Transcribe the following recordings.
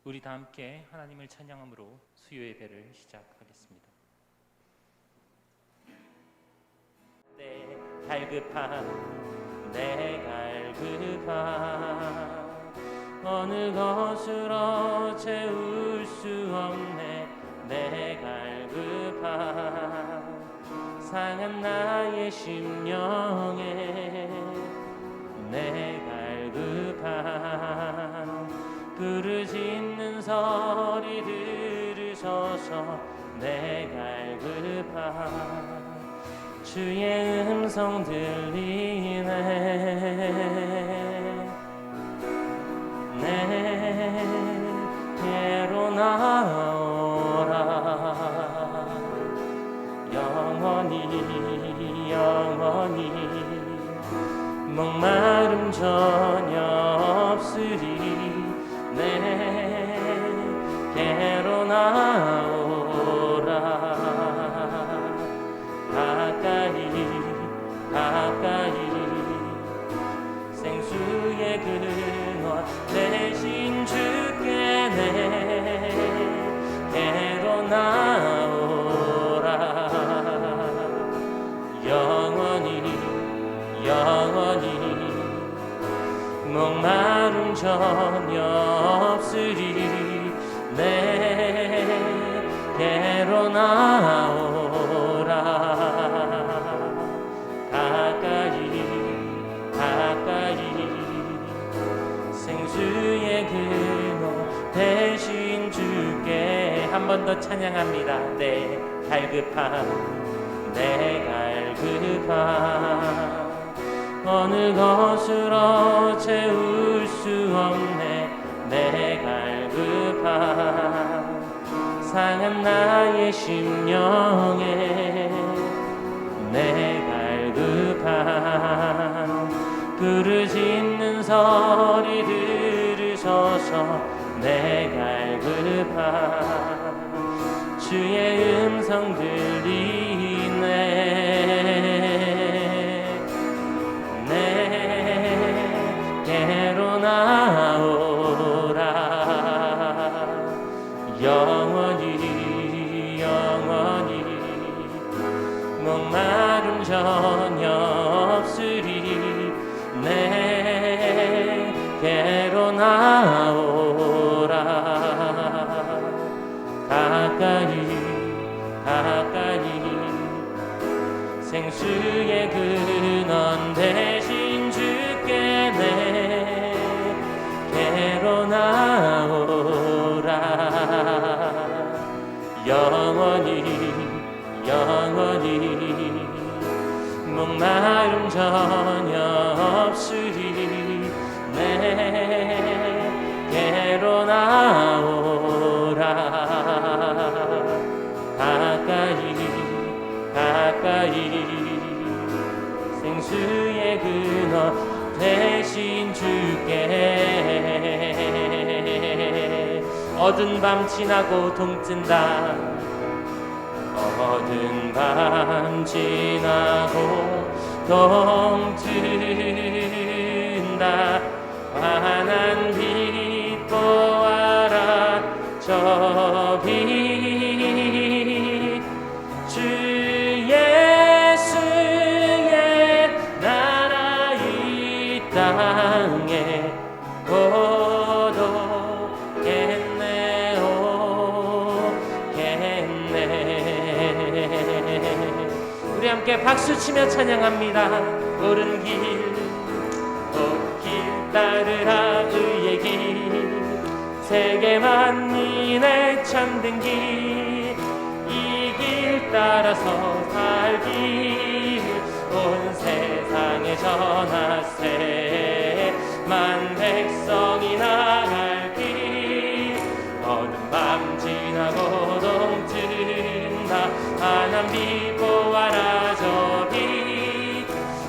우리 다 함께 하나님을 찬양함으로 수요 예배를 시작하겠습니다. 내 갈급함 내 갈급함 어느 것으로 채울 수 없네. 내 갈급함 상한 나의 심령에 내 갈급함 부르짖는 소리 들으소서. 내 갈급함 주의 음성 들리네. 내게로 나오라. 영원히 목마름 전혀 없으리. 내게로 나오라. 가까이 생수의 근원 대신 주께 내게로 나오라. 영원히 목마름 전혀 없으리. 내게로 나오라. 가까이 생수의 근원 대신 주께 한 번 더 찬양합니다. 내 갈급함 어느 것으로 채울 수 없네. 내 갈급함 상한 나의 심령에 내 갈급함 부르짖는 소리 들으소서. 내 갈급함 주의 음성 들리네. 내게로 나오라. 영원히 목마름 전혀 없으리. 내게로 나오라. 가까이 생수의 근원 대신 주께 내게로 나오라. 영원히 목마름 전혀 없으리. 내게로 나오라. 가까이 생수의 근원 대신 주께. 어두운 밤 지나고 동뜬다. 어두운 밤 지나고 동뜬다. 환한 빛 보아라. 저 빛 주 예수의 나라 이 땅에 오겠네. 우리 함께 박수치며 찬양합니다. 옳은 길 따르라. 의의 길 세계 만민의 참된 길 이 길 따라서 살기 온 세상에 전하세. 만 백성이 나갈 길 어두운 밤 지나고 동뜬다. 환한 빛 보아라. 저 빛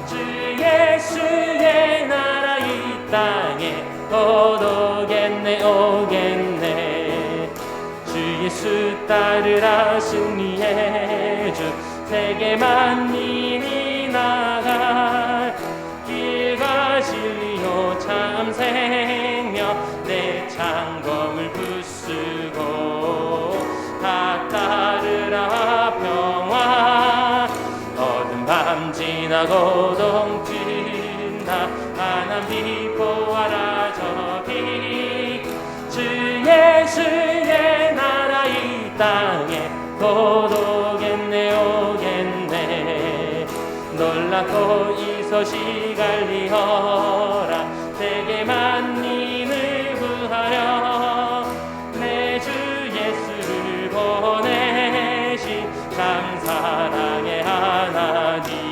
주 예수의 나라 이 땅에 곧 오겠네. 주 예수 따르라. 승리의 주 세계 만민이 나갈 길과 진리요 참 생명 내 창검을 부수 지나고 동튼다 하나님 기뻐하라 저기 주 예수의 나라 이 땅에 곧 오겠네 오겠네 놀랍고 이 소식 알리어라 세계 만민을 구하여 내 주 예수를 보내신 참 사랑의 하나님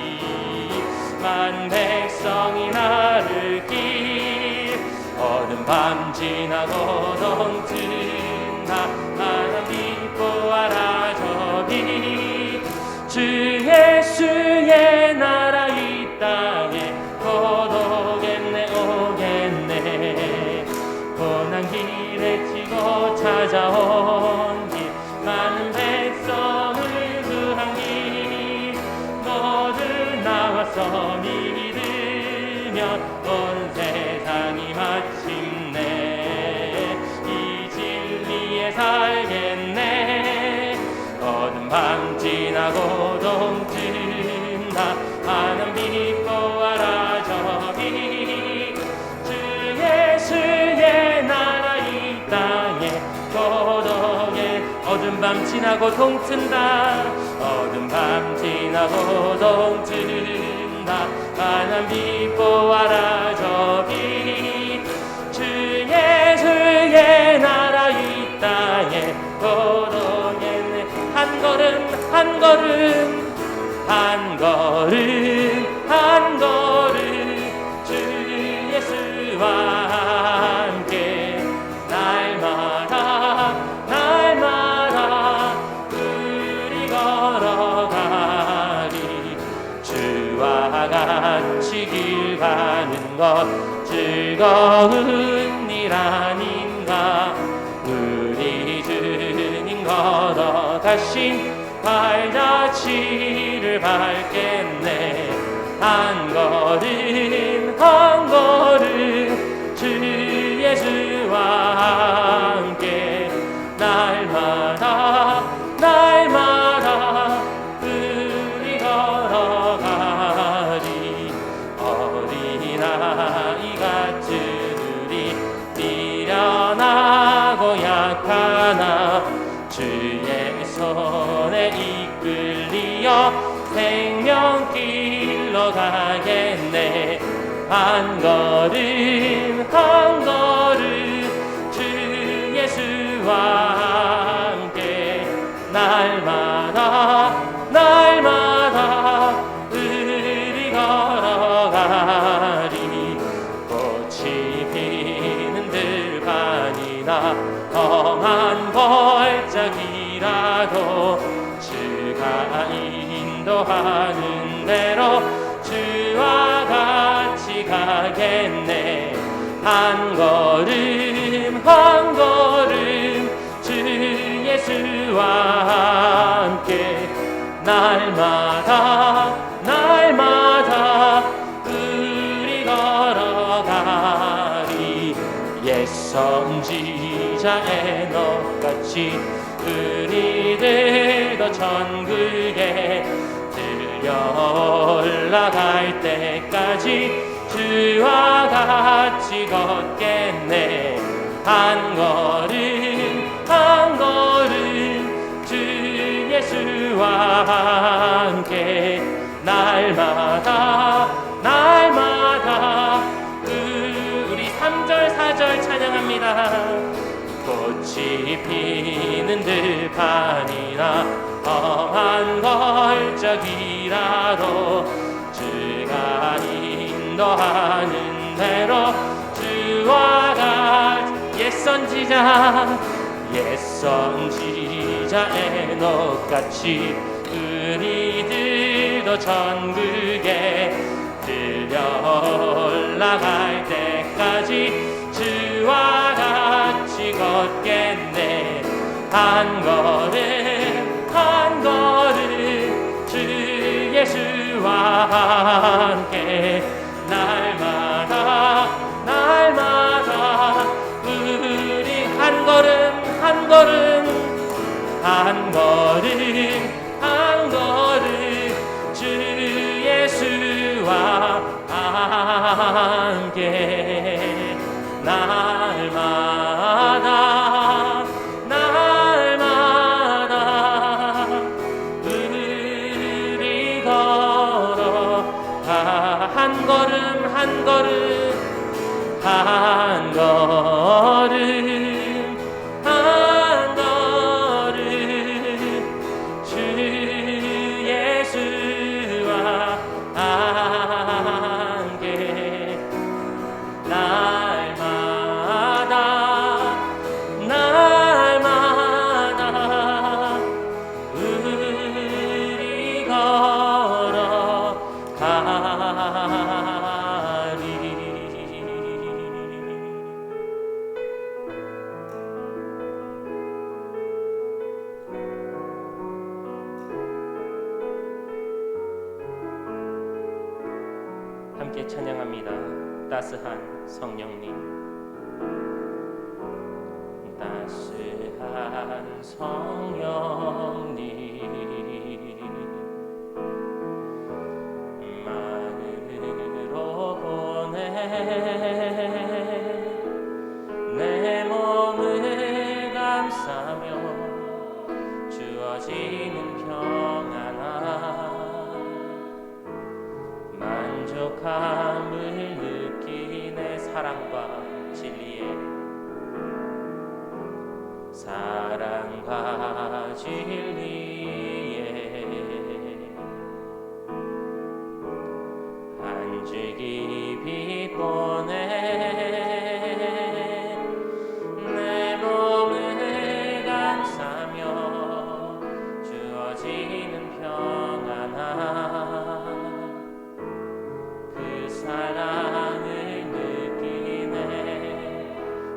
만 백성이 나르길 어두운 밤 지나고 동튼다 하나님 기뻐하라 저기 주 예수의 나라 이 땅에 곧 오겠네 오겠네 고난 길에 치고 찾아온 길 많은 백성을 구한 길 모두 나와서 믿으면 온 세상이 마침내 이 진리에 살겠네 어두운 밤 지나고 동튼다 하나님 기뻐하라 저기 주 예수의 나라 이 땅에 곧 오게 어두운 밤 지나고 동튼다 어두운 밤 지나고 동튼다 하나님 기뻐하라 저기 주 예수의 나라 이 땅에 곧 오겠네 한 걸음 한 걸음 한 걸음 한 걸음 주 예수와 함께 날마다 날마다 우리 걸어가리 주와 같이 길 가는 것 즐거운 일 아닌가 우리 주님 걸어가신 발자취를 밟겠네 한 걸음 한 걸음 주 예수와 함께 날마다 날마다 우리 걸어가리 어린아이 같은 우리 미련하고 약하나 주의 손에 이끌리어 생명길로 가겠네 한 걸음 한 걸음 주 예수와 함께 날마다 날마다 우리 걸어가리 꽃이 피는 들판이나 험한 골짜기라도 주가 인도하는 대로 주와 같이 가겠네 한 걸음 한 걸음 주 예수와 함께 날마다 날마다 우리 걸어가리 옛 선지자 에녹같이 우리들도 천국에 들려 올라갈 때까지 주와 같이 걷겠네 한 걸음 한 걸음 주 예수와 함께 날마다 날마다 우리 3절 4절 찬양합니다 꽃이 피는 들판이나 험한 골짜기라도 주가 인도하는 대로 주와 같이 옛 선지자 에녹같이 우리들도 천국에 들려 올라갈 때까지 주와 같이 걷겠네 한 걸음 한 걸음 주 예수와 함께 날마다 날마다 우리 한 걸음 한 걸음 한 걸음 주 예수 한 걸음 한 걸음 한 걸음 한 걸음 주 예수와 함께 날마다 우리 걸어가리. 함께 찬양합니다. 따스한 성령님. 따스한 성령님 마음으로 보내 내 몸을 감싸며 주어지는 평안함 만족함을 느끼네. 사랑과 진리에 사랑과 진리에 한 줄기 빛 보내 내 몸을 감싸며 주어지는 평안함 그 사랑을 느끼네.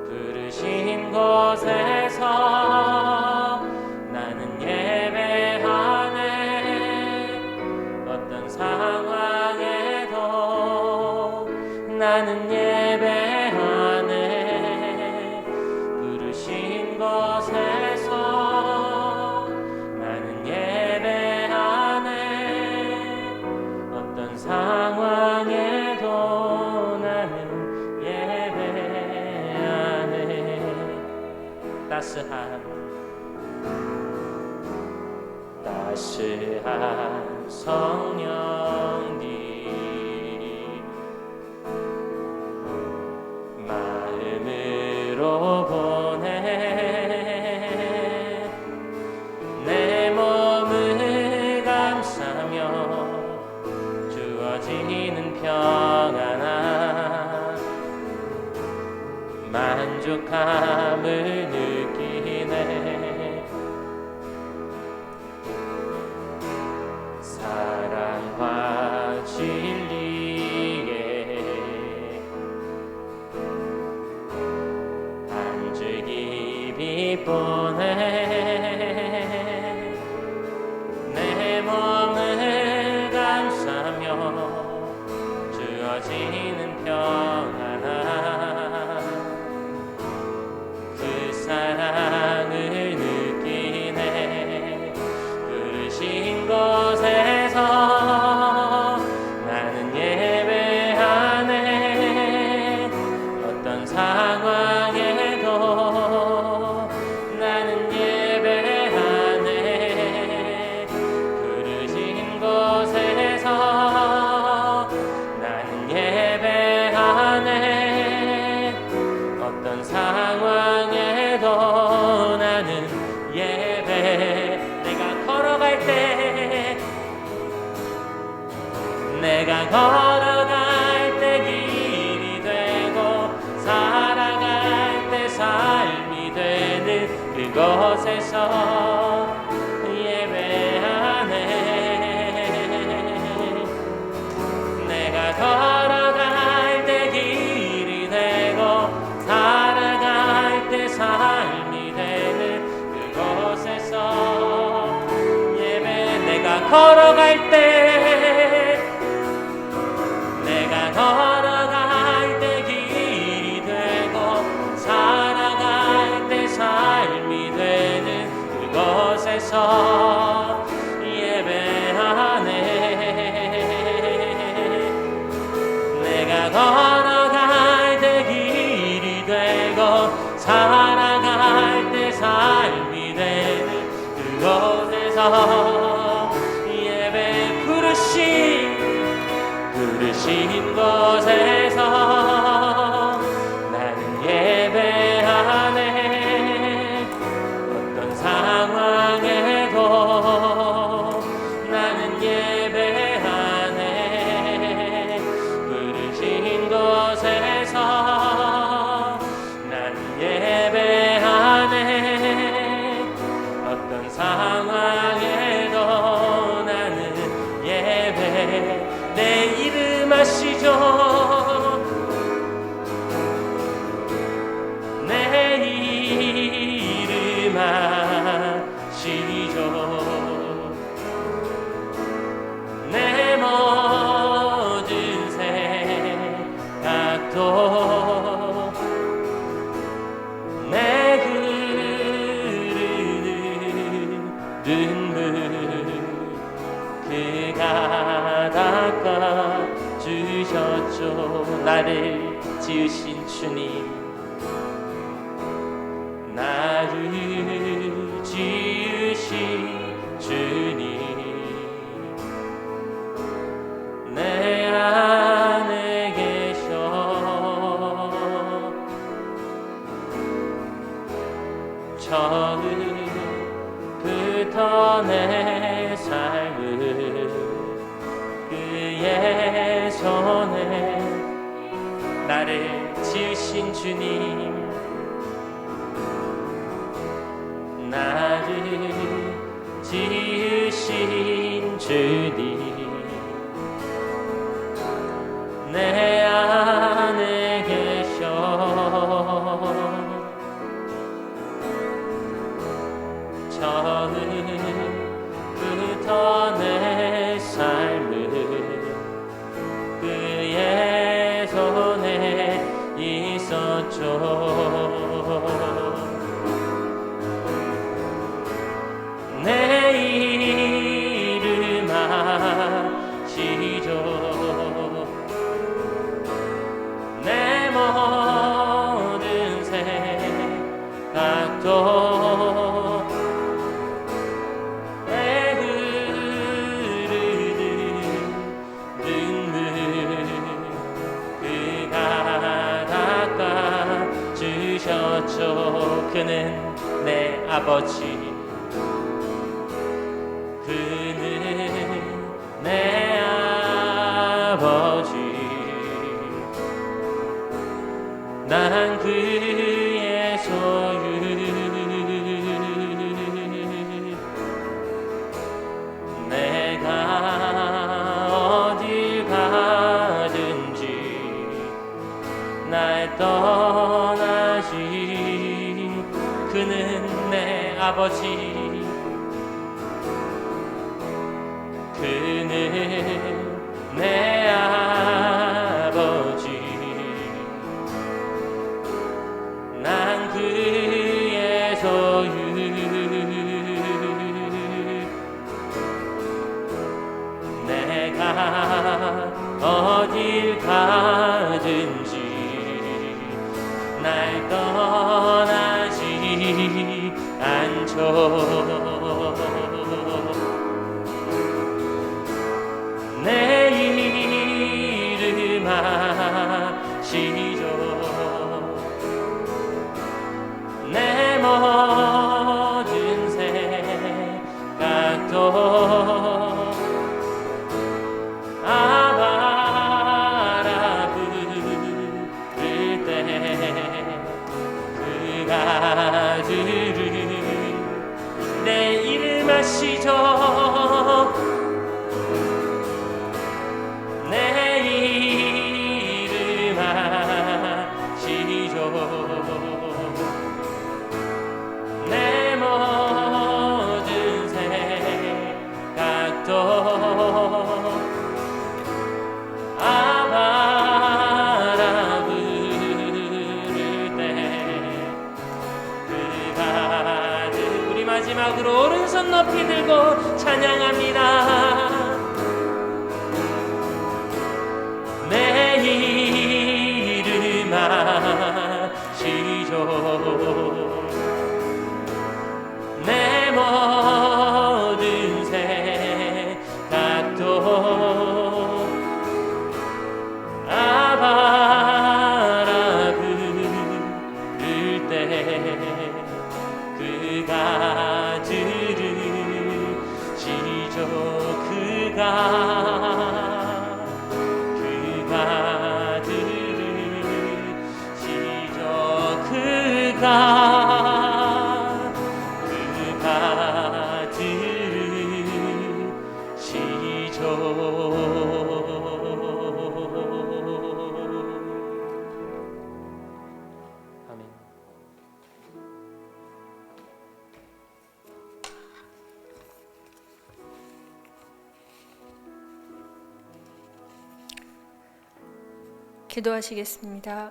부르신 곳에서 나는 예배하네. 어떤 상황에도 나는 예배하네. 부르신 곳에서 나는 예배하네. 어떤 상황에도 나는 예배하네. 따스한 성령님 마음으로 보내 내 몸을 감싸며 주어지는 평안함 만족함을 느끼네. 사랑과 진리에 한 줄기 빛 보내 내 몸을 감싸며 주어지는 평안함 그 사랑을 느끼네. 부르신 곳에서 나는 예배하네. 어떤 상황에도 나는 예배하네. 부르신 곳에서 나는 예배하네. 어떤 상황에도 나는 예배. 내가 걸어갈 때 길이 되고 살아갈 때 삶이 되는 그곳에서 예배하네. 내가 걸어갈 때 길이 되고 살아갈 때 삶이 되는 그곳에서 예배. 내가 걸어갈 때 길이 되고 살아갈 때 삶이 되는 그곳에서 예배하네. 내가 걸어갈 때 길이 되고 살아갈 때 삶이 되는 그곳에서 예배. 부르신 부르신 곳에서 나는 예배하네. 어떤 상황에도 나는 예배하네. 부르신 곳에서 나는 예배하네. 어떤 상황에도 나는 예배. 내 이름 아시죠? 내 이름 아시죠? 내 모든 생각도 내 흐르는 눈물 그가 닦아주셨죠. 나를 지으신 주님, 나를 지으신 주님, 내 안에 계셔. 처음부터 내 삶을 그의 손에 나를 지으신 주님, 나를 지으신 주님, 내 안에 계셔. 처음부터 내 삶을 그의 손에 있었죠. 내 이름 아시죠? 내 모든 생각도 내 흐르는 눈물 그가 닦아주셨죠. 그는 내 아버지, 그는 내 아버지, 난 그의 소유. 내가 어딜 가든지 날 떠나지. 그는 내 아버지, 그는 내 아버지, 난 그의 소유. 내가 어딜 가든지 날 떠나지 않죠. 내 이름 아시죠? 내 모든 생각도 아바라 부를 때 그가 들은 내 이름 아시죠? 내 이름 아시죠? 내 모든 생각도 아바라 부를 때 그가 우리 마지막으로 오른손 높이 들고 찬양합니다. 내 이름 아시죠? 내 모든 생각도 주라 그 받으시죠. 아멘. 기도하시겠습니다.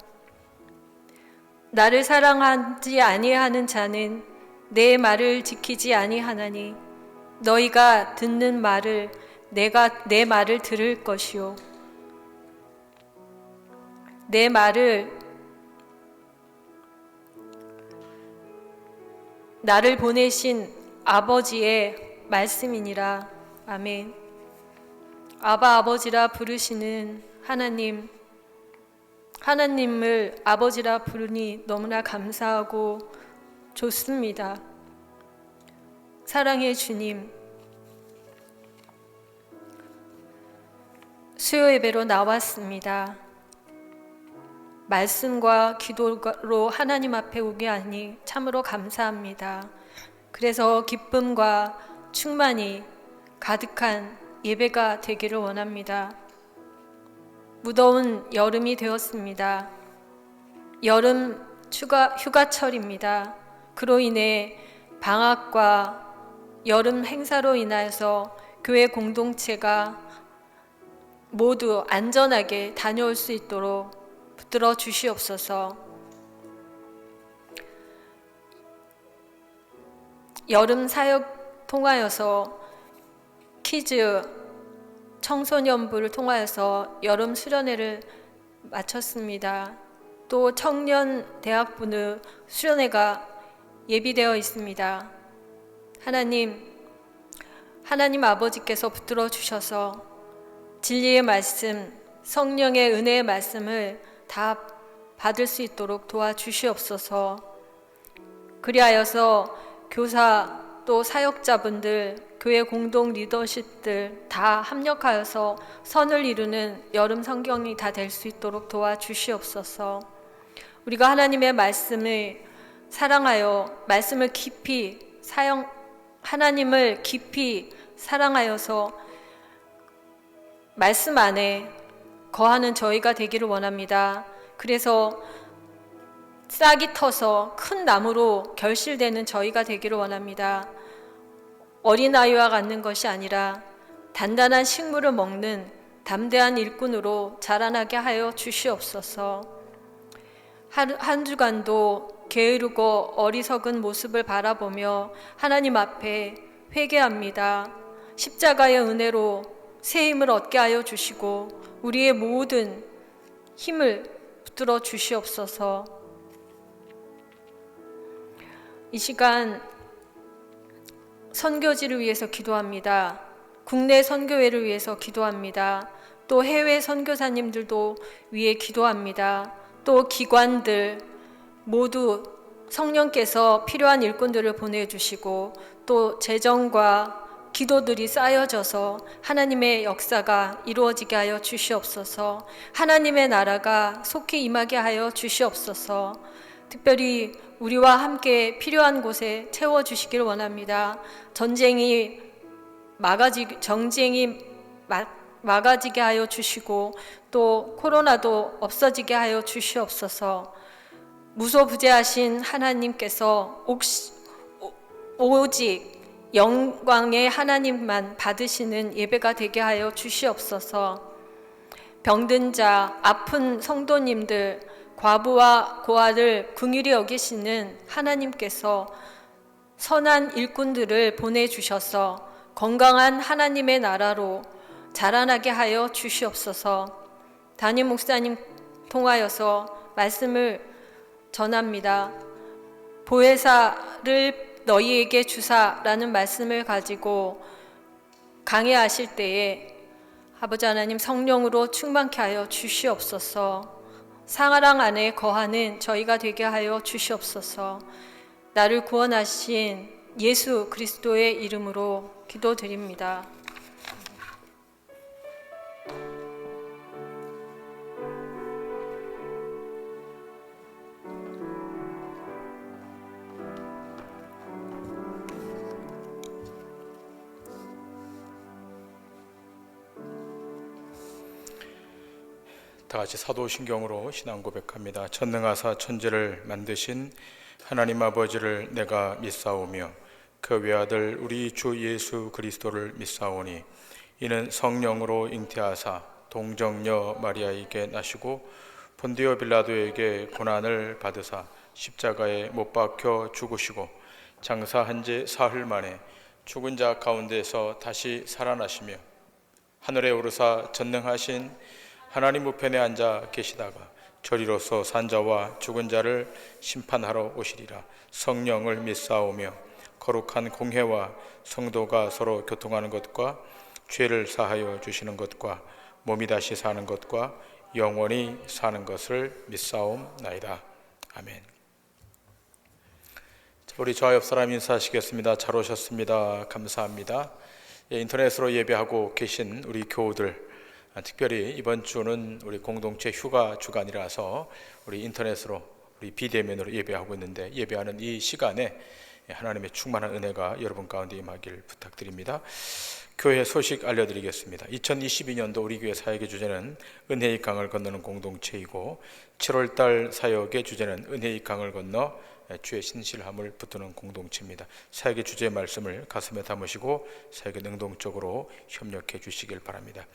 나를 사랑하지 아니하는 자는 내 말을 지키지 아니하나니 너희가 듣는 말을 내가 내 말을 들을 것이요 내 말을 나를 보내신 아버지의 말씀이니라. 아멘. 아바 아버지라 부르시는 하나님을 아버지라 부르니 너무나 감사하고 좋습니다. 사랑의 주님, 수요 예배로 나왔습니다. 말씀과 기도로 하나님 앞에 오게 하니 참으로 감사합니다. 그래서 기쁨과 충만이 가득한 예배가 되기를 원합니다. 무더운 여름이 되었습니다. 여름 휴가철입니다. 그로 인해 방학과 여름 행사로 인하여서 교회 공동체가 모두 안전하게 다녀올 수 있도록 붙들어 주시옵소서. 여름 사역 통하여서 키즈 청소년부를 통하여서 여름 수련회를 마쳤습니다. 또 청년 대학부는 수련회가 예비되어 있습니다. 하나님 아버지께서 붙들어 주셔서 진리의 말씀, 성령의 은혜의 말씀을 다 받을 수 있도록 도와주시옵소서. 그리하여서 교사 또 사역자분들, 교회 공동 리더십들 다 합력하여서 선을 이루는 여름 성경이 다 될 수 있도록 도와주시옵소서. 우리가 하나님의 말씀을 사랑하여 말씀을 깊이 하나님을 깊이 사랑하여서 말씀 안에 거하는 저희가 되기를 원합니다. 그래서 싹이 터서 큰 나무로 결실되는 저희가 되기를 원합니다. 어린아이와 같는 것이 아니라 단단한 식물을 먹는 담대한 일꾼으로 자라나게 하여 주시옵소서. 한 주간도 게으르고 어리석은 모습을 바라보며 하나님 앞에 회개합니다. 십자가의 은혜로 새 힘을 얻게 하여 주시고 우리의 모든 힘을 붙들어 주시옵소서. 이 시간 선교지를 위해서 기도합니다. 국내 선교회를 위해서 기도합니다. 또 해외 선교사님들도 위해 기도합니다. 또 기관들 모두 성령께서 필요한 일꾼들을 보내주시고 또 재정과 기도들이 쌓여져서 하나님의 역사가 이루어지게 하여 주시옵소서. 하나님의 나라가 속히 임하게 하여 주시옵소서. 특별히 우리와 함께 필요한 곳에 채워주시길 원합니다. 정쟁이 막아지게 하여 주시고 또 코로나도 없어지게 하여 주시옵소서. 무소부재하신 하나님께서 오직 영광의 하나님만 받으시는 예배가 되게 하여 주시옵소서. 병든 자, 아픈 성도님들, 과부와 고아를 긍휼히 여기시는 하나님께서 선한 일꾼들을 보내주셔서 건강한 하나님의 나라로 자라나게 하여 주시옵소서. 담임 목사님 통하여서 말씀을 전합니다. 보혜사를 너희에게 주사라는 말씀을 가지고 강해하실 때에 아버지 하나님 성령으로 충만케 하여 주시옵소서. 사랑 안에 거하는 저희가 되게 하여 주시옵소서. 나를 구원하신 예수 그리스도의 이름으로 기도드립니다. 다 같이 사도신경으로 신앙 고백합니다. 전능하사 천지를 만드신 하나님 아버지를 내가 믿사오며 그 외아들 우리 주 예수 그리스도를 믿사오니 이는 성령으로 잉태하사 동정녀 마리아에게 나시고 본디오 빌라도에게 고난을 받으사 십자가에 못 박혀 죽으시고 장사한 지 사흘 만에 죽은 자 가운데서 다시 살아나시며 하늘에 오르사 전능하신 하나님 우편에 앉아 계시다가 저리로서 산자와 죽은 자를 심판하러 오시리라. 성령을 믿사오며 거룩한 공회와 성도가 서로 교통하는 것과 죄를 사하여 주시는 것과 몸이 다시 사는 것과 영원히 사는 것을 믿사옵나이다. 아멘. 우리 저 옆 사람 인사하시겠습니다. 잘 오셨습니다. 감사합니다. 인터넷으로 예배하고 계신 우리 교우들, 특별히 이번 주는 우리 공동체 휴가 주간이라서 우리 인터넷으로 우리 비대면으로 예배하고 있는데, 예배하는 이 시간에 하나님의 충만한 은혜가 여러분 가운데 임하길 부탁드립니다. 교회 소식 알려드리겠습니다. 2022년도 우리 교회 사역의 주제는 은혜의 강을 건너는 공동체이고, 7월달 사역의 주제는 은혜의 강을 건너 주의 신실함을 붙드는 공동체입니다. 사역의 주제의 말씀을 가슴에 담으시고 사역에 능동적으로 협력해 주시길 바랍니다.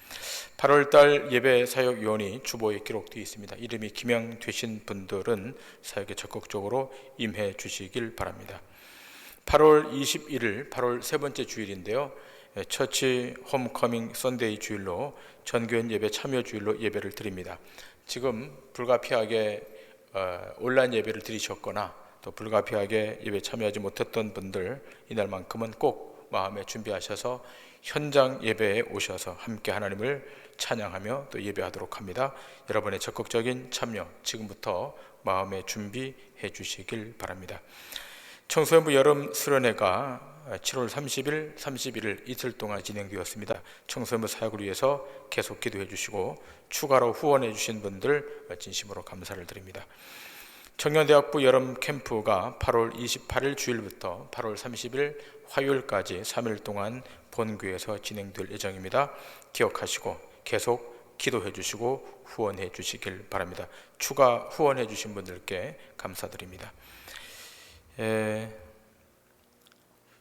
8월달 예배 사역위원이 주보에 기록되어 있습니다. 이름이 기명되신 분들은 사역에 적극적으로 임해 주시길 바랍니다. 8월 21일, 8월 세 번째 주일인데요, 처치 홈커밍 선데이 주일로 전교인 예배 참여 주일로 예배를 드립니다. 지금 불가피하게 온라인 예배를 드리셨거나 또 불가피하게 예배 참여하지 못했던 분들, 이날만큼은 꼭 마음에 준비하셔서 현장 예배에 오셔서 함께 하나님을 찬양하며 또 예배하도록 합니다. 여러분의 적극적인 참여 지금부터 마음에 준비해 주시길 바랍니다. 청소년부 여름 수련회가 7월 30일, 31일 이틀 동안 진행되었습니다. 청소년부 사역을 위해서 계속 기도해 주시고 추가로 후원해 주신 분들 진심으로 감사를 드립니다. 청년대학부 여름 캠프가 8월 28일 주일부터 8월 30일 화요일까지 3일 동안 본교에서 진행될 예정입니다. 기억하시고 계속 기도해 주시고 후원해 주시길 바랍니다. 추가 후원해 주신 분들께 감사드립니다.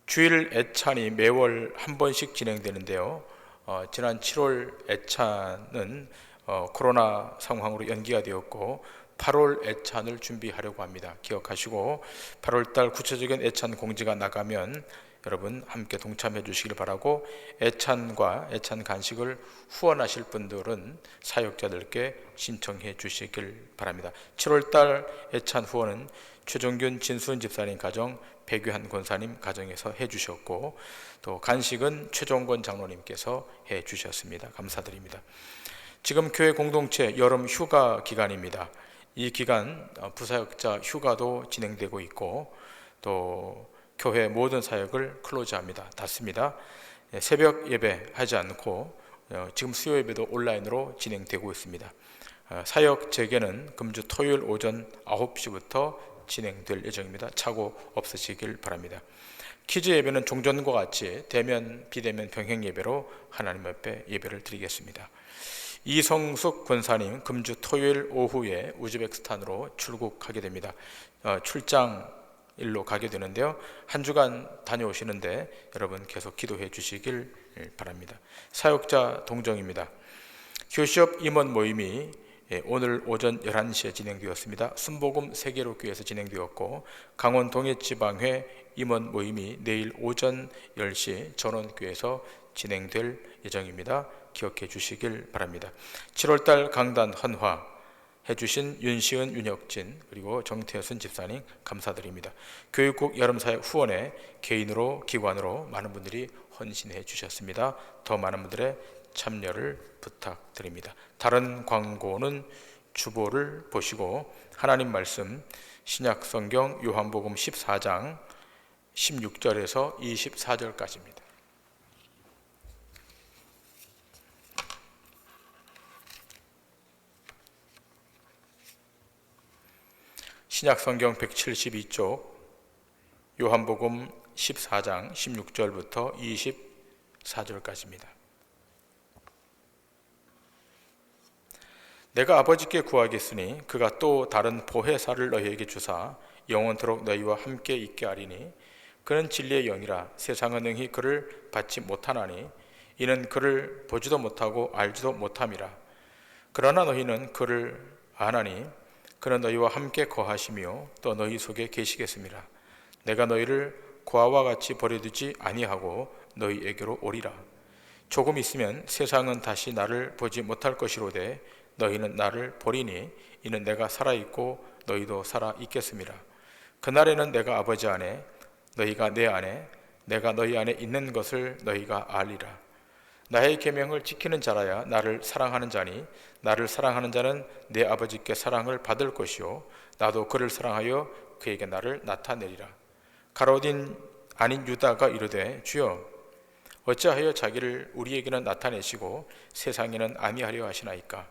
주일 애찬이 매월 한 번씩 진행되는데요, 지난 7월 애찬은 코로나 상황으로 연기가 되었고 8월 애찬을 준비하려고 합니다. 기억하시고 8월달 구체적인 애찬 공지가 나가면 여러분 함께 동참해 주시길 바라고, 애찬과 애찬 간식을 후원하실 분들은 사역자들께 신청해 주시길 바랍니다. 7월달 애찬 후원은 최종균 진순 집사님 가정, 백유한 권사님 가정에서 해주셨고, 또 간식은 최종권 장로님께서 해주셨습니다. 감사드립니다. 지금 교회 공동체 여름 휴가 기간입니다. 이 기간 부사역자 휴가도 진행되고 있고, 또 교회 모든 사역을 클로즈합니다. 닫습니다. 새벽 예배 하지 않고 지금 수요 예배도 온라인으로 진행되고 있습니다. 사역 재개는 금주 토요일 오전 9시부터 진행될 예정입니다. 착오 없으시길 바랍니다. 키즈 예배는 종전과 같이 대면, 비대면 병행 예배로 하나님 앞에 예배를 드리겠습니다. 이성숙 권사님 금주 토요일 오후에 우즈베키스탄으로 출국하게 됩니다. 출장 일로 가게 되는데요, 한 주간 다녀오시는데 여러분 계속 기도해 주시길 바랍니다. 사역자 동정입니다. 교시업 임원 모임이 오늘 오전 11시에 진행되었습니다. 순복음 세계로교회에서 진행되었고, 강원 동해지방회 임원 모임이 내일 오전 10시 전원교회에서 진행될 예정입니다. 기억해 주시길 바랍니다. 7월달 강단 헌화 해주신 윤시은, 윤혁진 그리고 정태선 집사님 감사드립니다. 교육국 여름사역 후원에 개인으로 기관으로 많은 분들이 헌신해 주셨습니다. 더 많은 분들의 참여를 부탁드립니다. 다른 광고는 주보를 보시고 하나님 말씀 신약성경 요한복음 14장 16절에서 24절까지입니다. 신약성경 172쪽 요한복음 14장 16절부터 24절까지입니다. 내가 아버지께 구하겠으니 그가 또 다른 보혜사를 너희에게 주사 영원토록 너희와 함께 있게 하리니 그는 진리의 영이라 세상은 능히 그를 받지 못하나니 이는 그를 보지도 못하고 알지도 못함이라. 그러나 너희는 그를 아나니 그는 너희와 함께 거하시며 또 너희 속에 계시겠습니다. 내가 너희를 고아와 같이 버려두지 아니하고 너희에게로 오리라. 조금 있으면 세상은 다시 나를 보지 못할 것이로되 너희는 나를 보리니 이는 내가 살아있고 너희도 살아있겠습니다. 그날에는 내가 아버지 안에 너희가 내 안에 내가 너희 안에 있는 것을 너희가 알리라. 나의 계명을 지키는 자라야 나를 사랑하는 자니 나를 사랑하는 자는 내 아버지께 사랑을 받을 것이요 나도 그를 사랑하여 그에게 나를 나타내리라. 가로딘 아닌 유다가 이르되 주여 어찌하여 자기를 우리에게는 나타내시고 세상에는 아니하려 하시나이까.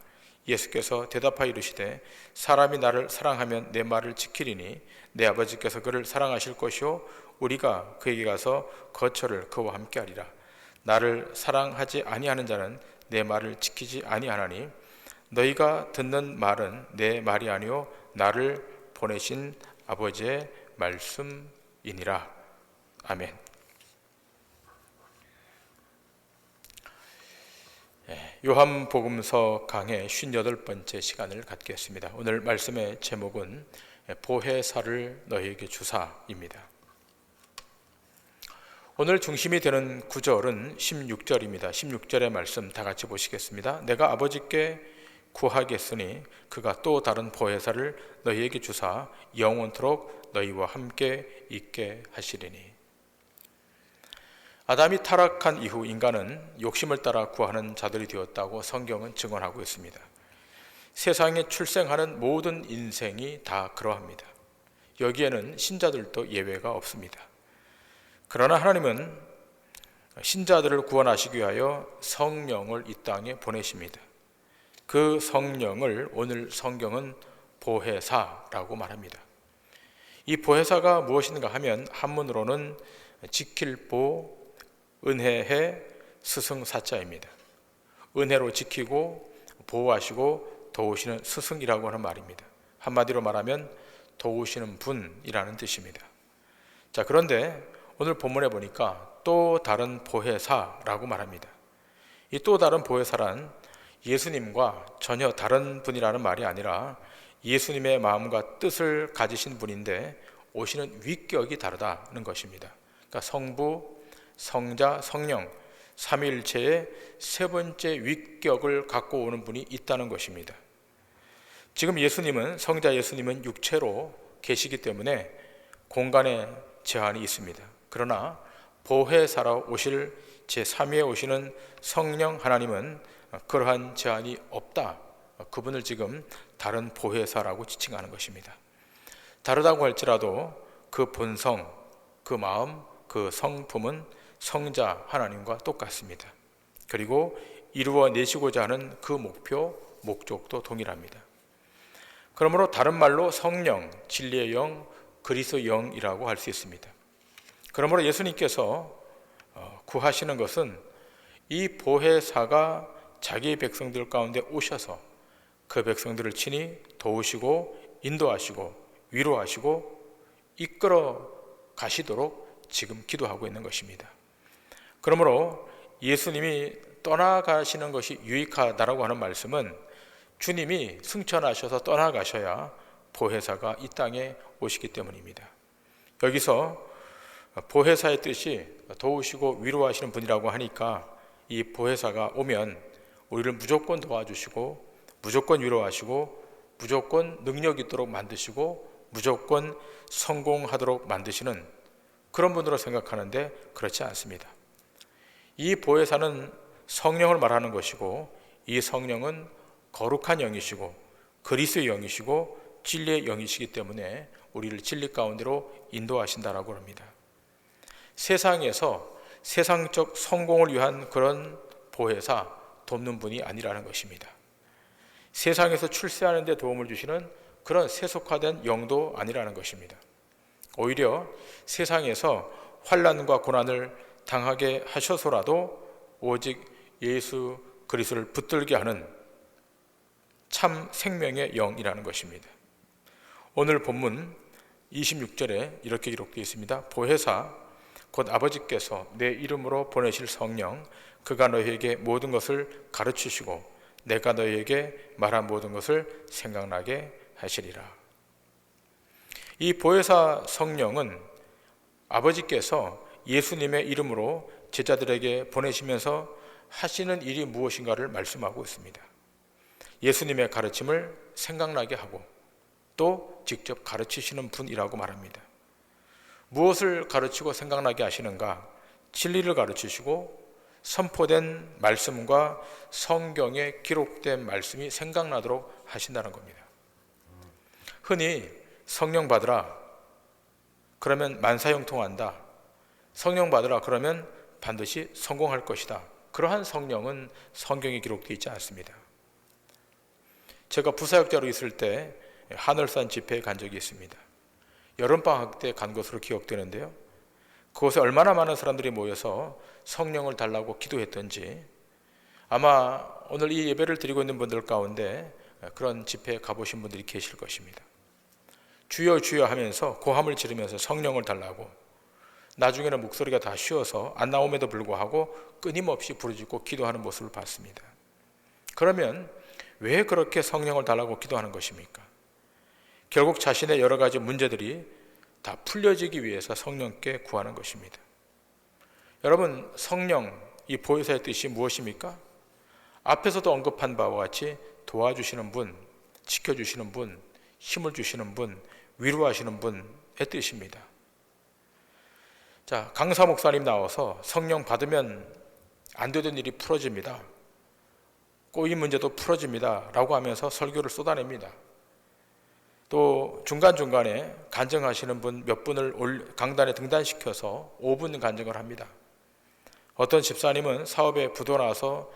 예수께서 대답하여 이르시되 사람이 나를 사랑하면 내 말을 지키리니 내 아버지께서 그를 사랑하실 것이요 우리가 그에게 가서 거처를 그와 함께 하리라. 나를 사랑하지 아니하는 자는 내 말을 지키지 아니하나니 너희가 듣는 말은 내 말이 아니요 나를 보내신 아버지의 말씀이니라. 아멘. 요한복음서 강의 58번째 시간을 갖겠습니다. 오늘 말씀의 제목은 보혜사를 너희에게 주사입니다. 오늘 중심이 되는 구절은 16절입니다. 16절의 말씀 다 같이 보시겠습니다. 내가 아버지께 구하겠으니 그가 또 다른 보혜사를 너희에게 주사 영원토록 너희와 함께 있게 하시리니. 아담이 타락한 이후 인간은 욕심을 따라 구하는 자들이 되었다고 성경은 증언하고 있습니다. 세상에 출생하는 모든 인생이 다 그러합니다. 여기에는 신자들도 예외가 없습니다. 그러나 하나님은 신자들을 구원하시기 위하여 성령을 이 땅에 보내십니다. 그 성령을 오늘 성경은 보혜사라고 말합니다. 이 보혜사가 무엇인가 하면 한문으로는 지킬 보, 은혜해, 스승사자입니다. 은혜로 지키고 보호하시고 도우시는 스승이라고 하는 말입니다. 한마디로 말하면 도우시는 분이라는 뜻입니다. 자, 그런데 오늘 본문에 보니까 또 다른 보혜사라고 말합니다. 이 또 다른 보혜사란 예수님과 전혀 다른 분이라는 말이 아니라 예수님의 마음과 뜻을 가지신 분인데 오시는 위격이 다르다는 것입니다. 그러니까 성부, 성자, 성령 삼위일체의 세 번째 위격을 갖고 오는 분이 있다는 것입니다. 지금 예수님은 성자 예수님은 육체로 계시기 때문에 공간에 제한이 있습니다. 그러나 보혜사로 오실 제3위에 오시는 성령 하나님은 그러한 제한이 없다. 그분을 지금 다른 보혜사라고 지칭하는 것입니다. 다르다고 할지라도 그 본성, 그 마음, 그 성품은 성자 하나님과 똑같습니다. 그리고 이루어내시고자 하는 그 목표, 목적도 동일합니다. 그러므로 다른 말로 성령, 진리의 영, 그리스도의 영이라고 할 수 있습니다. 그러므로 예수님께서 구하시는 것은 이 보혜사가 자기 백성들 가운데 오셔서 그 백성들을 친히 도우시고 인도하시고 위로하시고 이끌어 가시도록 지금 기도하고 있는 것입니다. 그러므로 예수님이 떠나가시는 것이 유익하다라고 하는 말씀은 주님이 승천하셔서 떠나가셔야 보혜사가 이 땅에 오시기 때문입니다. 여기서 보혜사의 뜻이 도우시고 위로하시는 분이라고 하니까 이 보혜사가 오면 우리를 무조건 도와주시고 무조건 위로하시고 무조건 능력 있도록 만드시고 무조건 성공하도록 만드시는 그런 분으로 생각하는데 그렇지 않습니다. 이 보혜사는 성령을 말하는 것이고 이 성령은 거룩한 영이시고 그리스도의 영이시고 진리의 영이시기 때문에 우리를 진리 가운데로 인도하신다라고 합니다. 세상에서 세상적 성공을 위한 그런 보혜사, 돕는 분이 아니라는 것입니다. 세상에서 출세하는 데 도움을 주시는 그런 세속화된 영도 아니라는 것입니다. 오히려 세상에서 환난과 고난을 당하게 하셔서라도 오직 예수 그리스도를 붙들게 하는 참 생명의 영이라는 것입니다. 오늘 본문 26절에 이렇게 기록되어 있습니다. 보혜사 곧 아버지께서 내 이름으로 보내실 성령 그가 너희에게 모든 것을 가르치시고 내가 너희에게 말한 모든 것을 생각나게 하시리라. 이 보혜사 성령은 아버지께서 예수님의 이름으로 제자들에게 보내시면서 하시는 일이 무엇인가를 말씀하고 있습니다. 예수님의 가르침을 생각나게 하고 또 직접 가르치시는 분이라고 말합니다. 무엇을 가르치고 생각나게 하시는가? 진리를 가르치시고 선포된 말씀과 성경에 기록된 말씀이 생각나도록 하신다는 겁니다. 흔히 성령 받으라 그러면 만사형통한다, 성령 받으라 그러면 반드시 성공할 것이다, 그러한 성령은 성경에 기록되어 있지 않습니다. 제가 부사역자로 있을 때 하늘산 집회에 간 적이 있습니다. 여름방학 때 간 것으로 기억되는데요, 그곳에 얼마나 많은 사람들이 모여서 성령을 달라고 기도했던지 아마 오늘 이 예배를 드리고 있는 분들 가운데 그런 집회에 가보신 분들이 계실 것입니다. 주여 주여 하면서 고함을 지르면서 성령을 달라고, 나중에는 목소리가 다 쉬어서 안 나옴에도 불구하고 끊임없이 부르짖고 기도하는 모습을 봤습니다. 그러면 왜 그렇게 성령을 달라고 기도하는 것입니까? 결국 자신의 여러 가지 문제들이 다 풀려지기 위해서 성령께 구하는 것입니다. 여러분, 성령, 이 보혜사의 뜻이 무엇입니까? 앞에서도 언급한 바와 같이 도와주시는 분, 지켜주시는 분, 힘을 주시는 분, 위로하시는 분의 뜻입니다. 자, 강사 목사님 나와서 성령 받으면 안 되던 일이 풀어집니다, 꼬인 문제도 풀어집니다 라고 하면서 설교를 쏟아냅니다. 또 중간중간에 간증하시는 분 몇 분을 강단에 등단시켜서 5분 간증을 합니다. 어떤 집사님은 사업에 부도 나서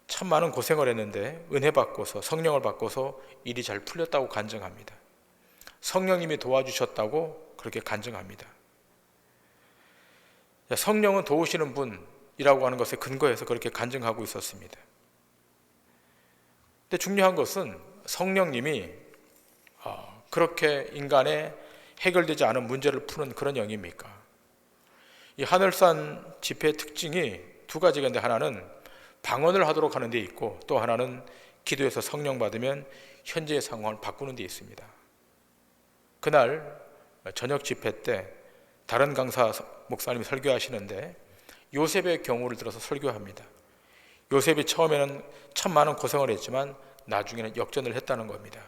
참 많은 고생을 했는데 은혜 받고서, 성령을 받고서 일이 잘 풀렸다고 간증합니다. 성령님이 도와주셨다고 그렇게 간증합니다. 성령은 도우시는 분이라고 하는 것에 근거해서 그렇게 간증하고 있었습니다. 근데 중요한 것은 성령님이 그렇게 인간의 해결되지 않은 문제를 푸는 그런 영입니까? 이 하늘산 집회의 특징이 두 가지가 있는데, 하나는 방언을 하도록 하는 데 있고 또 하나는 기도해서 성령 받으면 현재의 상황을 바꾸는 데 있습니다. 그날 저녁 집회 때 다른 강사 목사님이 설교하시는데 요셉의 경우를 들어서 설교합니다. 요셉이 처음에는 참 많은 고생을 했지만 나중에는 역전을 했다는 겁니다.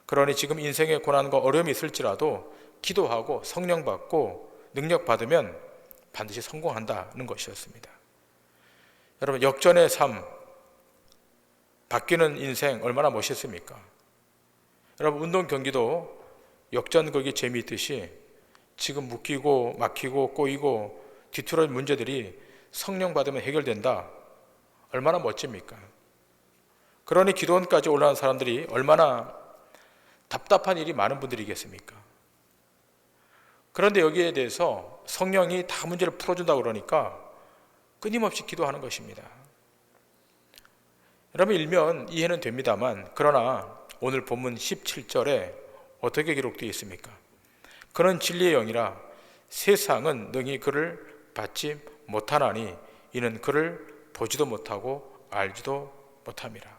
그러니 지금 인생의 고난과 어려움이 있을지라도 기도하고 성령 받고 능력 받으면 반드시 성공한다는 것이었습니다. 여러분, 역전의 삶, 바뀌는 인생 얼마나 멋있습니까? 여러분, 운동 경기도 역전 거기 재미있듯이 지금 묶이고 막히고 꼬이고 뒤틀어진 문제들이 성령 받으면 해결된다, 얼마나 멋집니까? 그러니 기도원까지 올라온 사람들이 얼마나 답답한 일이 많은 분들이겠습니까? 그런데 여기에 대해서 성령이 다 문제를 풀어준다고 그러니까 끊임없이 기도하는 것입니다. 여러분, 일면 이해는 됩니다만, 그러나 오늘 본문 17절에 어떻게 기록되어 있습니까? 그는 진리의 영이라 세상은 능히 그를 받지 못하나니 이는 그를 보지도 못하고 알지도 못함이라.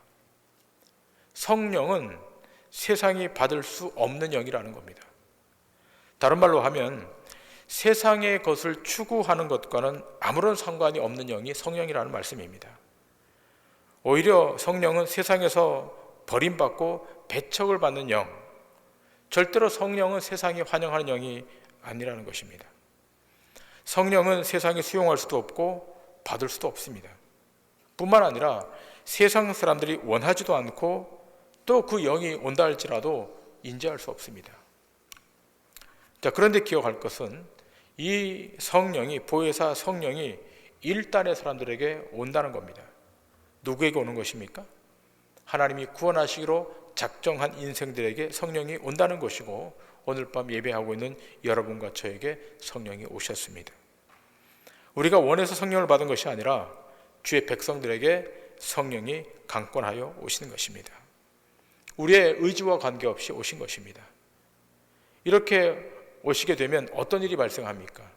성령은 세상이 받을 수 없는 영이라는 겁니다. 다른 말로 하면 세상의 것을 추구하는 것과는 아무런 상관이 없는 영이 성령이라는 말씀입니다. 오히려 성령은 세상에서 버림받고 배척을 받는 영, 절대로 성령은 세상이 환영하는 영이 아니라는 것입니다. 성령은 세상이 수용할 수도 없고 받을 수도 없습니다. 뿐만 아니라 세상 사람들이 원하지도 않고 또 그 영이 온다 할지라도 인지할 수 없습니다. 자, 그런데 기억할 것은 이 성령이, 보혜사 성령이 일단의 사람들에게 온다는 겁니다. 누구에게 오는 것입니까? 하나님이 구원하시기로 작정한 인생들에게 성령이 온다는 것이고, 오늘 밤 예배하고 있는 여러분과 저에게 성령이 오셨습니다. 우리가 원해서 성령을 받은 것이 아니라 주의 백성들에게 성령이 강권하여 오시는 것입니다. 우리의 의지와 관계없이 오신 것입니다. 이렇게 오시게 되면 어떤 일이 발생합니까?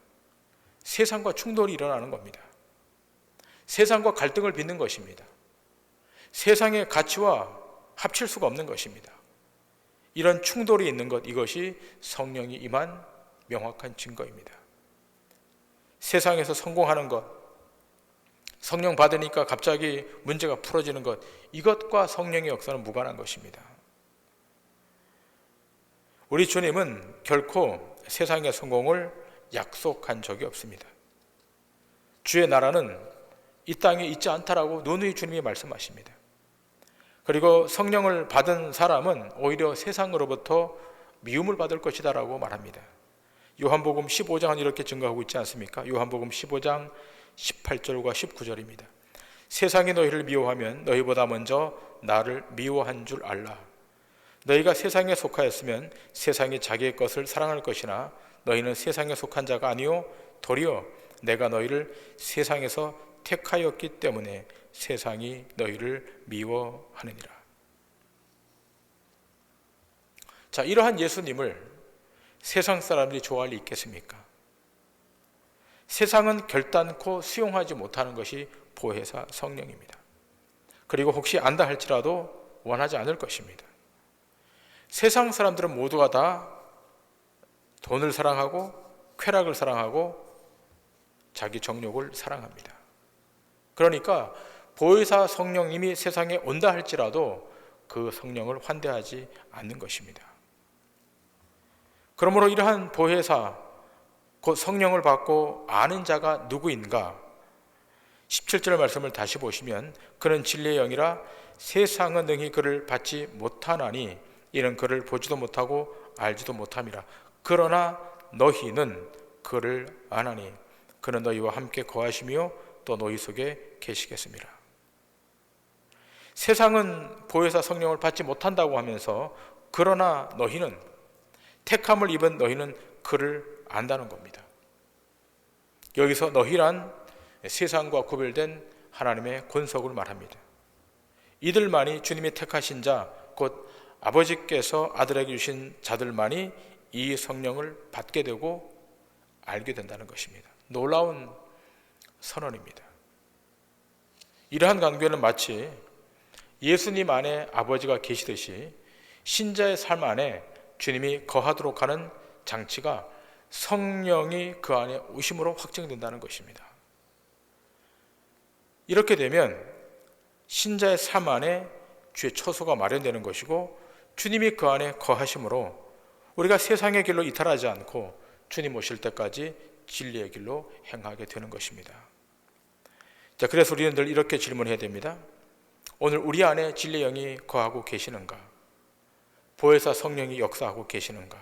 세상과 충돌이 일어나는 겁니다. 세상과 갈등을 빚는 것입니다. 세상의 가치와 합칠 수가 없는 것입니다. 이런 충돌이 있는 것, 이것이 성령이 임한 명확한 증거입니다. 세상에서 성공하는 것, 성령 받으니까 갑자기 문제가 풀어지는 것, 이것과 성령의 역사는 무관한 것입니다. 우리 주님은 결코 세상의 성공을 약속한 적이 없습니다. 주의 나라는 이 땅에 있지 않다라고 누누이 주님이 말씀하십니다. 그리고 성령을 받은 사람은 오히려 세상으로부터 미움을 받을 것이다 라고 말합니다. 요한복음 15장은 이렇게 증거하고 있지 않습니까? 요한복음 15장 18절과 19절입니다. 세상이 너희를 미워하면 너희보다 먼저 나를 미워한 줄 알라. 너희가 세상에 속하였으면 세상이 자기의 것을 사랑할 것이나 너희는 세상에 속한 자가 아니요 도리어 내가 너희를 세상에서 택하였기 때문에 세상이 너희를 미워하느니라. 자, 이러한 예수님을 세상 사람들이 좋아할 리 있겠습니까? 세상은 결단코 수용하지 못하는 것이 보혜사 성령입니다. 그리고 혹시 안다 할지라도 원하지 않을 것입니다. 세상 사람들은 모두가 다 돈을 사랑하고 쾌락을 사랑하고 자기 정욕을 사랑합니다. 그러니까 보혜사 성령님이 세상에 온다 할지라도 그 성령을 환대하지 않는 것입니다. 그러므로 이러한 보혜사, 곧 성령을 받고 아는 자가 누구인가? 17절 말씀을 다시 보시면 그는 진리의 영이라 세상은 능히 그를 받지 못하나니 이는 그를 보지도 못하고 알지도 못함이라. 그러나 너희는 그를 아나니 그는 너희와 함께 거하시며 또 너희 속에 계시겠습니다. 세상은 보혜사 성령을 받지 못한다고 하면서 그러나 너희는, 택함을 입은 너희는 그를 안다는 겁니다. 여기서 너희란 세상과 구별된 하나님의 권속을 말합니다. 이들만이 주님이 택하신 자, 곧 아버지께서 아들에게 주신 자들만이 이 성령을 받게 되고 알게 된다는 것입니다. 놀라운 선언입니다. 이러한 관계는 마치 예수님 안에 아버지가 계시듯이 신자의 삶 안에 주님이 거하도록 하는 장치가 성령이 그 안에 오심으로 확정된다는 것입니다. 이렇게 되면 신자의 삶 안에 주의 처소가 마련되는 것이고 주님이 그 안에 거하심으로 우리가 세상의 길로 이탈하지 않고 주님 오실 때까지 진리의 길로 행하게 되는 것입니다. 자, 그래서 우리는 늘 이렇게 질문해야 됩니다. 오늘 우리 안에 진리의 영이 거하고 계시는가? 보혜사 성령이 역사하고 계시는가?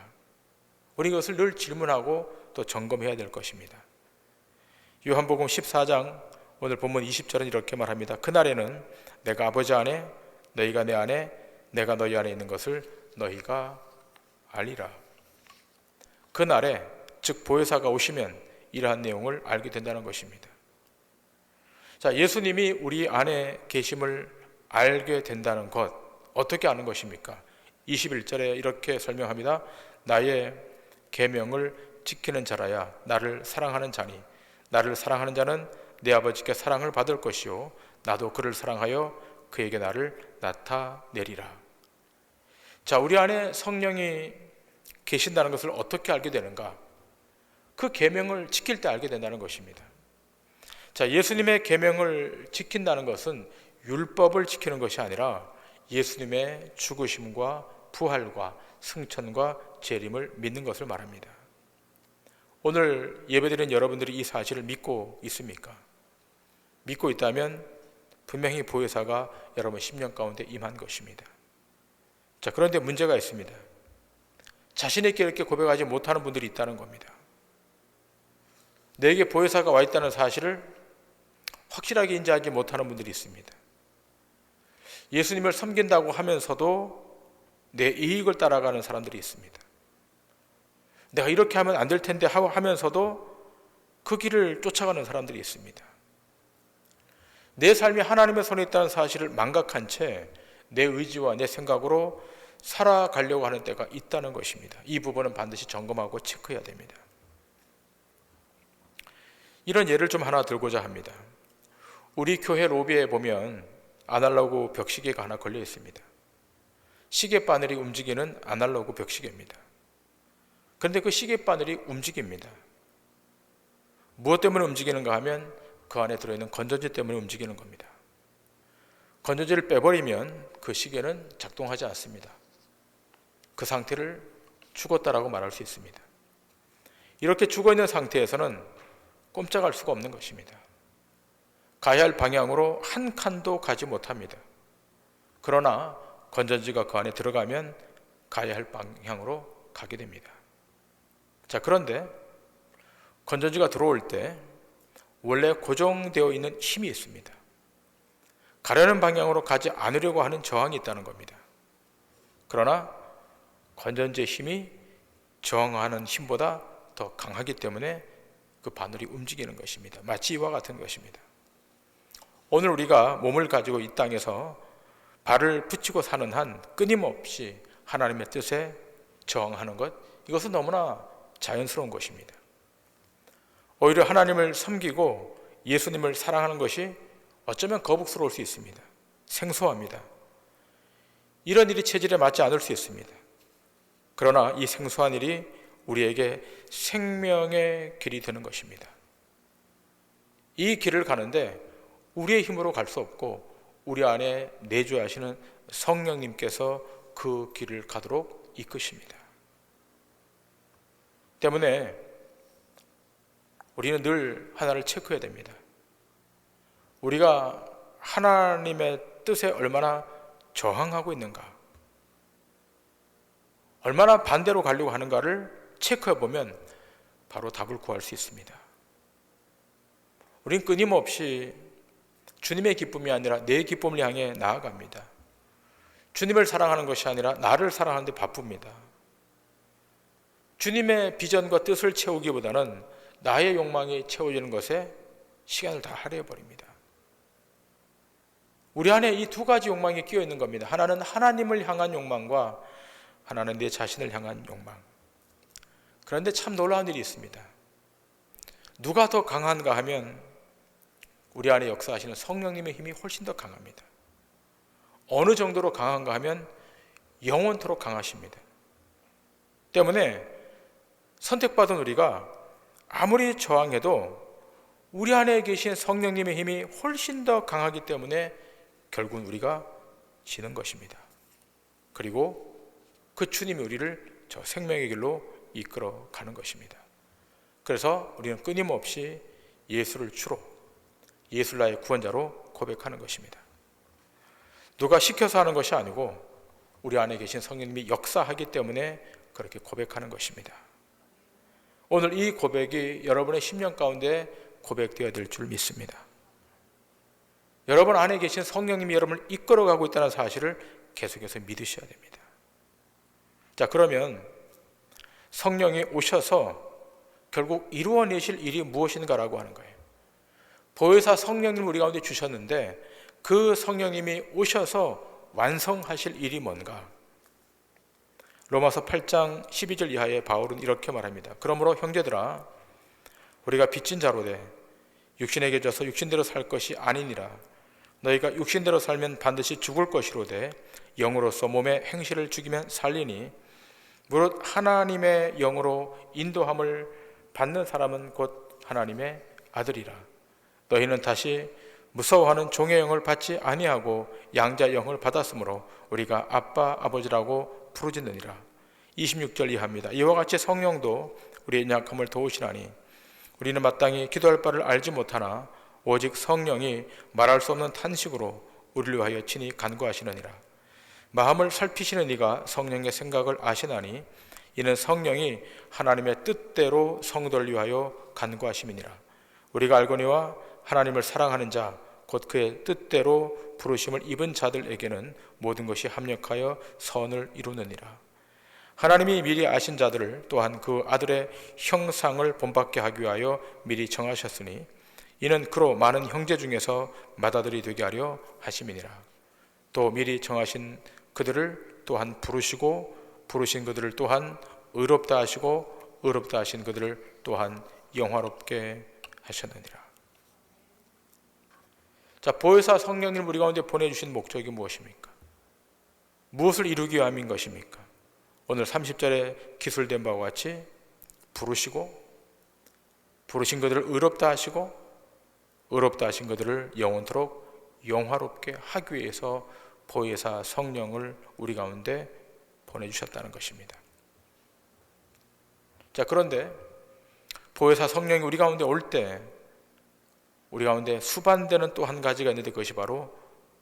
우리 이것을 늘 질문하고 또 점검해야 될 것입니다. 요한복음 14장 오늘 본문 20절은 이렇게 말합니다. 그날에는 내가 아버지 안에 너희가 내 안에 내가 너희 안에 있는 것을 너희가 알리라. 그날에 즉 보혜사가 오시면 이러한 내용을 알게 된다는 것입니다. 자, 예수님이 우리 안에 계심을 알게 된다는 것, 어떻게 아는 것입니까? 21절에 이렇게 설명합니다. 나의 계명을 지키는 자라야 나를 사랑하는 자니 나를 사랑하는 자는 내 아버지께 사랑을 받을 것이요 나도 그를 사랑하여 그에게 나를 나타내리라. 자, 우리 안에 성령이 계신다는 것을 어떻게 알게 되는가? 그 계명을 지킬 때 알게 된다는 것입니다. 자, 예수님의 계명을 지킨다는 것은 율법을 지키는 것이 아니라 예수님의 죽으심과 부활과 승천과 재림을 믿는 것을 말합니다. 오늘 예배드리는 여러분들이 이 사실을 믿고 있습니까? 믿고 있다면 분명히 보혜사가 여러분 심령 가운데 임한 것입니다. 자, 그런데 문제가 있습니다. 자신에게 이렇게 고백하지 못하는 분들이 있다는 겁니다. 내게 보혜사가 와 있다는 사실을 확실하게 인지하지 못하는 분들이 있습니다. 예수님을 섬긴다고 하면서도 내 이익을 따라가는 사람들이 있습니다. 내가 이렇게 하면 안 될 텐데 하면서도 그 길을 쫓아가는 사람들이 있습니다. 내 삶이 하나님의 손에 있다는 사실을 망각한 채 내 의지와 내 생각으로 살아가려고 하는 때가 있다는 것입니다. 이 부분은 반드시 점검하고 체크해야 됩니다. 이런 예를 좀 하나 들고자 합니다. 우리 교회 로비에 보면 아날로그 벽시계가 하나 걸려 있습니다. 시계 바늘이 움직이는 아날로그 벽시계입니다. 그런데 그 시계 바늘이 움직입니다. 무엇 때문에 움직이는가 하면 그 안에 들어있는 건전지 때문에 움직이는 겁니다. 건전지를 빼버리면 그 시계는 작동하지 않습니다. 그 상태를 죽었다라고 말할 수 있습니다. 이렇게 죽어있는 상태에서는 꼼짝할 수가 없는 것입니다. 가야 할 방향으로 한 칸도 가지 못합니다. 그러나 건전지가 그 안에 들어가면 가야 할 방향으로 가게 됩니다. 자, 그런데 건전지가 들어올 때 원래 고정되어 있는 힘이 있습니다. 가려는 방향으로 가지 않으려고 하는 저항이 있다는 겁니다. 그러나 건전지의 힘이 저항하는 힘보다 더 강하기 때문에 그 바늘이 움직이는 것입니다. 마치 이와 같은 것입니다. 오늘 우리가 몸을 가지고 이 땅에서 발을 붙이고 사는 한 끊임없이 하나님의 뜻에 저항하는 것, 이것은 너무나 자연스러운 것입니다. 오히려 하나님을 섬기고 예수님을 사랑하는 것이 어쩌면 거북스러울 수 있습니다. 생소합니다. 이런 일이 체질에 맞지 않을 수 있습니다. 그러나 이 생소한 일이 우리에게 생명의 길이 되는 것입니다. 이 길을 가는데 우리의 힘으로 갈 수 없고 우리 안에 내주하시는 성령님께서 그 길을 가도록 이끄십니다. 때문에 우리는 늘 하나를 체크해야 됩니다. 우리가 하나님의 뜻에 얼마나 저항하고 있는가, 얼마나 반대로 가려고 하는가를 체크해 보면 바로 답을 구할 수 있습니다. 우린 끊임없이 주님의 기쁨이 아니라 내 기쁨을 향해 나아갑니다. 주님을 사랑하는 것이 아니라 나를 사랑하는 데 바쁩니다. 주님의 비전과 뜻을 채우기보다는 나의 욕망이 채워지는 것에 시간을 다 할애해버립니다. 우리 안에 이 두 가지 욕망이 끼어 있는 겁니다. 하나는 하나님을 향한 욕망과 하나는 내 자신을 향한 욕망. 그런데 참 놀라운 일이 있습니다. 누가 더 강한가 하면 우리 안에 역사하시는 성령님의 힘이 훨씬 더 강합니다. 어느 정도로 강한가 하면 영원토록 강하십니다. 때문에 선택받은 우리가 아무리 저항해도 우리 안에 계신 성령님의 힘이 훨씬 더 강하기 때문에 결국은 우리가 지는 것입니다. 그리고 그 주님이 우리를 저 생명의 길로 이끌어 가는 것입니다. 그래서 우리는 끊임없이 예수를 주로, 예수를 나의 구원자로 고백하는 것입니다. 누가 시켜서 하는 것이 아니고 우리 안에 계신 성령님이 역사하기 때문에 그렇게 고백하는 것입니다. 오늘 이 고백이 여러분의 심령 가운데 고백되어야 될 줄 믿습니다. 여러분 안에 계신 성령님이 여러분을 이끌어가고 있다는 사실을 계속해서 믿으셔야 됩니다. 자, 그러면 성령이 오셔서 결국 이루어내실 일이 무엇인가라고 하는 거예요. 보혜사 성령님을 우리 가운데 주셨는데 그 성령님이 오셔서 완성하실 일이 뭔가? 로마서 8장 12절 이하에 바울은 이렇게 말합니다. 그러므로 형제들아, 우리가 빚진 자로 돼 육신에게 져서 육신대로 살 것이 아니니라. 너희가 육신대로 살면 반드시 죽을 것이로되 영으로서 몸의 행실을 죽이면 살리니 무릇 하나님의 영으로 인도함을 받는 사람은 곧 하나님의 아들이라. 너희는 다시 무서워하는 종의 영을 받지 아니하고 양자의 영을 받았으므로 우리가 아빠 아버지라고 부르짖느니라. 26절 이하입니다. 이와 같이 성령도 우리의 약함을 도우시나니 우리는 마땅히 기도할 바를 알지 못하나 오직 성령이 말할 수 없는 탄식으로 우리를 위하여 친히 간구하시느니라. 마음을 살피시는 이가 성령의 생각을 아시나니 이는 성령이 하나님의 뜻대로 성도를 위하여 간구하심이니라. 우리가 알거니와 하나님을 사랑하는 자 곧 그의 뜻대로 부르심을 입은 자들에게는 모든 것이 합력하여 선을 이루느니라. 하나님이 미리 아신 자들을 또한 그 아들의 형상을 본받게 하기 위하여 미리 정하셨으니 이는 그로 많은 형제 중에서 맏아들이 되게 하려 하심이니라. 또 미리 정하신 그들을 또한 부르시고 부르신 그들을 또한 의롭다 하시고 의롭다 하신 그들을 또한 영화롭게 하셨느니라. 자, 보혜사 성령님을 우리 가운데 보내주신 목적이 무엇입니까? 무엇을 이루기 위함인 것입니까? 오늘 30절에 기술된 바와 같이 부르시고 부르신 그들을 의롭다 하시고 의롭다 하신 그들을 영원토록 영화롭게 하기 위해서 보혜사 성령을 우리 가운데 보내주셨다는 것입니다. 자, 그런데 보혜사 성령이 우리 가운데 올 때 우리 가운데 수반되는 또 한 가지가 있는데 그것이 바로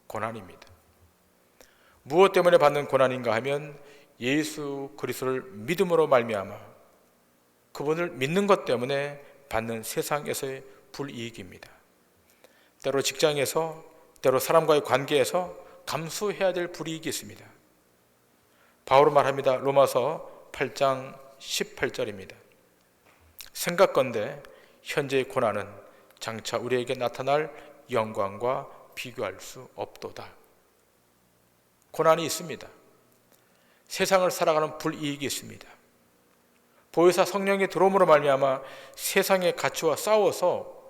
고난입니다. 무엇 때문에 받는 고난인가 하면 예수 그리스도를 믿음으로 말미암아 그분을 믿는 것 때문에 받는 세상에서의 불이익입니다. 때로 직장에서, 때로 사람과의 관계에서 감수해야 될 불이익이 있습니다. 바울은 말합니다. 로마서 8장 18절입니다. 생각건대 현재의 고난은 장차 우리에게 나타날 영광과 비교할 수 없도다. 고난이 있습니다. 세상을 살아가는 불이익이 있습니다. 보혜사 성령의 들어옴으로 말미암아 세상의 가치와 싸워서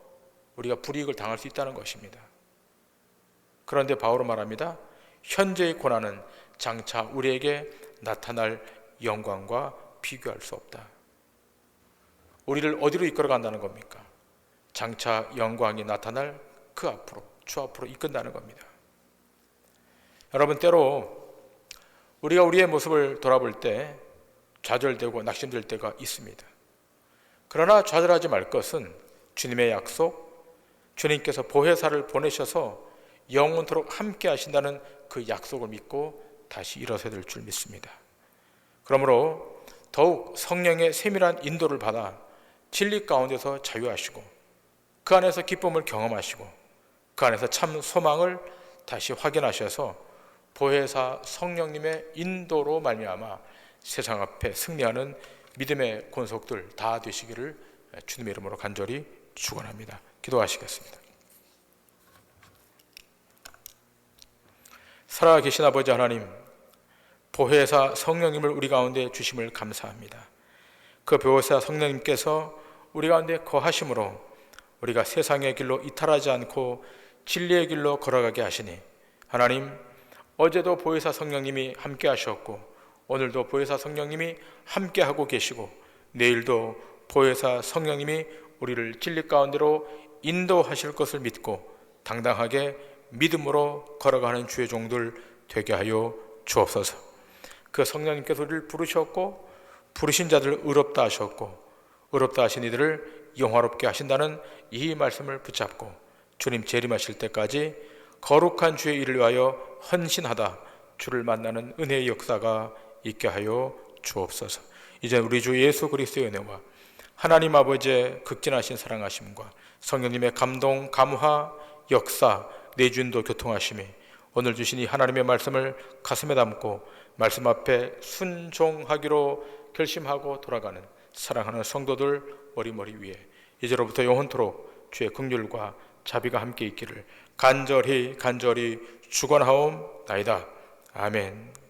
우리가 불이익을 당할 수 있다는 것입니다. 그런데 바울은 말합니다. 현재의 고난은 장차 우리에게 나타날 영광과 비교할 수 없다. 우리를 어디로 이끌어 간다는 겁니까? 장차 영광이 나타날 그 앞으로, 주 앞으로 이끈다는 겁니다. 여러분, 때로 우리가 우리의 모습을 돌아볼 때 좌절되고 낙심될 때가 있습니다. 그러나 좌절하지 말 것은 주님의 약속, 주님께서 보혜사를 보내셔서 영원토록 함께 하신다는 그 약속을 믿고 다시 일어서야 될 줄 믿습니다. 그러므로 더욱 성령의 세밀한 인도를 받아 진리 가운데서 자유하시고 그 안에서 기쁨을 경험하시고 그 안에서 참 소망을 다시 확인하셔서 보혜사 성령님의 인도로 말미암아 세상 앞에 승리하는 믿음의 권속들 다 되시기를 주님의 이름으로 간절히 축원합니다. 기도하시겠습니다. 살아계신 아버지 하나님, 보혜사 성령님을 우리 가운데 주심을 감사합니다. 그 보혜사 성령님께서 우리 가운데 거하심으로 우리가 세상의 길로 이탈하지 않고 진리의 길로 걸어가게 하시니 하나님, 어제도 보혜사 성령님이 함께 하셨고 오늘도 보혜사 성령님이 함께 하고 계시고 내일도 보혜사 성령님이 우리를 진리 가운데로 인도하실 것을 믿고 당당하게 믿음으로 걸어가는 주의 종들 되게 하여 주옵소서. 그 성령님께서 우리를 부르셨고 부르신 자들을 의롭다 하셨고 의롭다 하신 이들을 영화롭게 하신다는 이 말씀을 붙잡고 주님 재림하실 때까지 거룩한 주의 일을 위하여 헌신하다 주를 만나는 은혜의 역사가 있게 하여 주옵소서. 이제 우리 주 예수 그리스도의 은혜와 하나님 아버지의 극진하신 사랑하심과 성령님의 감동, 감화, 역사, 내준도 교통하심이 오늘 주신 이 하나님의 말씀을 가슴에 담고 말씀 앞에 순종하기로 결심하고 돌아가는 사랑하는 성도들 머리머리 위에 이제로부터 영원토록 주의 긍휼과 자비가 함께 있기를 간절히 축원하옵나이다. 아멘.